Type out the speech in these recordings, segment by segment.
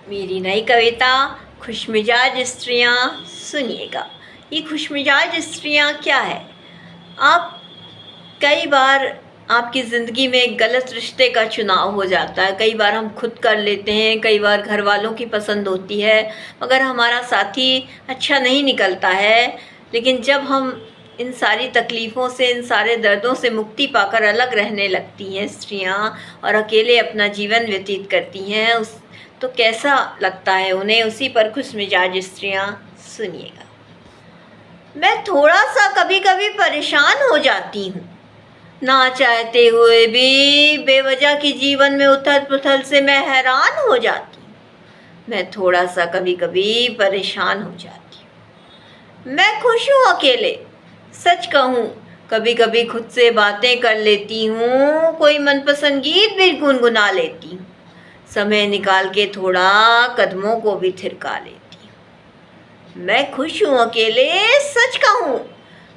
मेरी नई कविता खुशमिजाज स्त्रियाँ सुनिएगा। ये खुशमिजाज स्त्रियाँ क्या है? आप कई बार आपकी ज़िंदगी में एक गलत रिश्ते का चुनाव हो जाता है। कई बार हम खुद कर लेते हैं, कई बार घर वालों की पसंद होती है, मगर हमारा साथी अच्छा नहीं निकलता है। लेकिन जब हम इन सारी तकलीफ़ों से, इन सारे दर्दों से मुक्ति पाकर अलग रहने लगती हैं स्त्रियाँ और अकेले अपना जीवन व्यतीत करती हैं, तो कैसा लगता है उन्हें? उसी पर खुशमिजाज स्त्रियाँ सुनिएगा। मैं थोड़ा सा कभी कभी परेशान हो जाती हूँ, ना चाहते हुए भी बेवजह की जीवन में उथल पुथल से मैं हैरान हो जाती हूँ। मैं थोड़ा सा कभी कभी परेशान हो जाती हूँ। मैं खुश हूँ अकेले, सच कहूँ कभी कभी खुद से बातें कर लेती हूँ, कोई मनपसंद गीत भी गुनगुना लेती हूँ, समय निकाल के थोड़ा कदमों को भी थिरका लेती हूँ। मैं खुश हूँ अकेले, सच कहूँ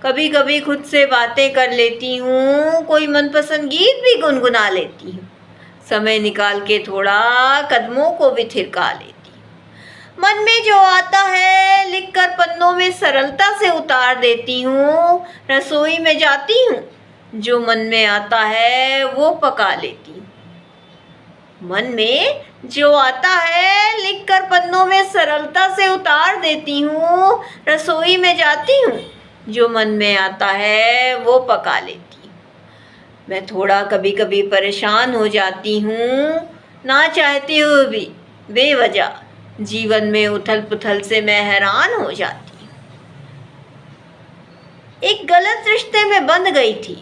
कभी कभी खुद से बातें कर लेती हूँ, कोई मनपसंद गीत भी गुनगुना लेती हूँ, समय निकाल के थोड़ा कदमों को भी थिरका लेती हूँ। मन में जो आता है लिखकर पन्नों में सरलता से उतार देती हूँ, रसोई में जाती हूँ, जो मन में आता है वो पका लेती हूँ। मन में जो आता है लिखकर पन्नों में सरलता से उतार देती हूँ, रसोई में जाती हूँ, जो मन में आता है वो पका लेती हूँ। मैं थोड़ा कभी कभी परेशान हो जाती हूँ, ना चाहते हुए भी बेवजह जीवन में उथल पुथल से मैं हैरान हो जाती हूँ। एक गलत रिश्ते में बंध गई थी,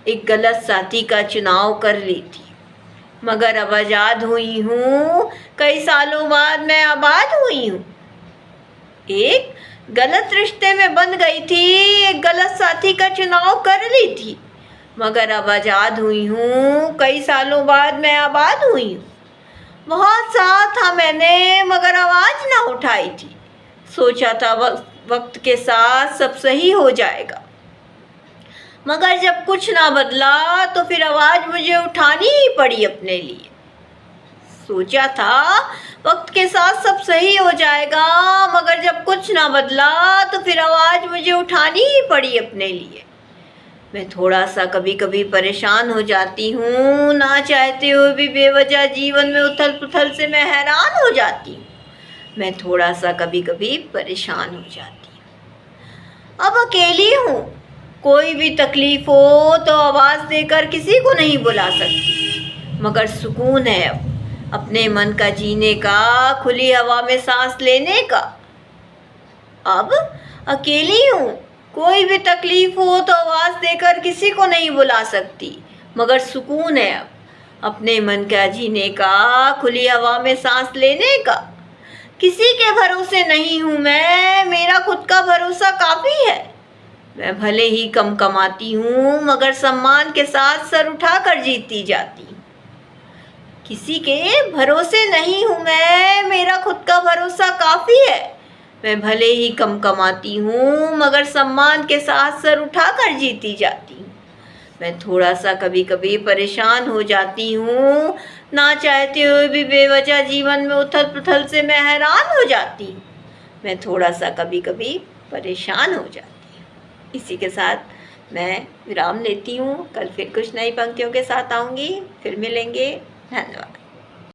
एक गलत साथी का चुनाव कर ली थी, मगर अब आज़ाद हुई हूँ, कई सालों बाद मैं आबाद हुई हूँ। एक गलत रिश्ते में बंध गई थी, एक गलत साथी का चुनाव कर ली थी, मगर अब आज़ाद हुई हूँ, कई सालों बाद मैं आबाद हुई हूँ। बहुत साथ था मैंने मगर आवाज़ ना उठाई थी, सोचा था वक्त के साथ सब सही हो जाएगा, मगर जब कुछ ना बदला तो फिर आवाज़ मुझे उठानी ही पड़ी अपने लिए। सोचा था वक्त के साथ सब सही हो जाएगा, मगर जब कुछ ना बदला तो फिर आवाज़ मुझे उठानी ही पड़ी अपने लिए। मैं थोड़ा सा कभी कभी परेशान हो जाती हूँ, ना चाहते हुए भी बेवजह जीवन में उथल पुथल से मैं हैरान हो जाती हूँ। मैं थोड़ा सा कभी कभी परेशान हो जाती हूँ। अब अकेली हूँ, कोई भी तकलीफ़ हो तो आवाज़ देकर किसी को नहीं बुला सकती, मगर सुकून है अब अपने मन का जीने का, खुली हवा में सांस लेने का। अब अकेली हूँ, कोई भी तकलीफ़ हो तो आवाज़ देकर किसी को नहीं बुला सकती, मगर सुकून है अब अपने मन का जीने का, खुली हवा में सांस लेने का। किसी के भरोसे नहीं हूँ मैं, मेरा खुद का भरोसा काफ़ी है। मैं भले ही कम कमाती हूँ, मगर सम्मान के साथ सर उठाकर जीती जाती हूँ। किसी के भरोसे नहीं हूँ मैं, मेरा खुद का भरोसा काफ़ी है। मैं भले ही कम कमाती हूँ, मगर सम्मान के साथ सर उठाकर जीती जाती हूँ। मैं थोड़ा सा कभी कभी परेशान हो जाती हूँ, ना चाहते हुए भी बेवजह जीवन में उथल पुथल से मैं हैरान हो जाती हूँ। मैं थोड़ा सा कभी कभी परेशान हो जाती हूँ। इसी के साथ मैं विराम लेती हूँ। कल फिर कुछ नई पंक्तियों के साथ आऊँगी, फिर मिलेंगे। धन्यवाद।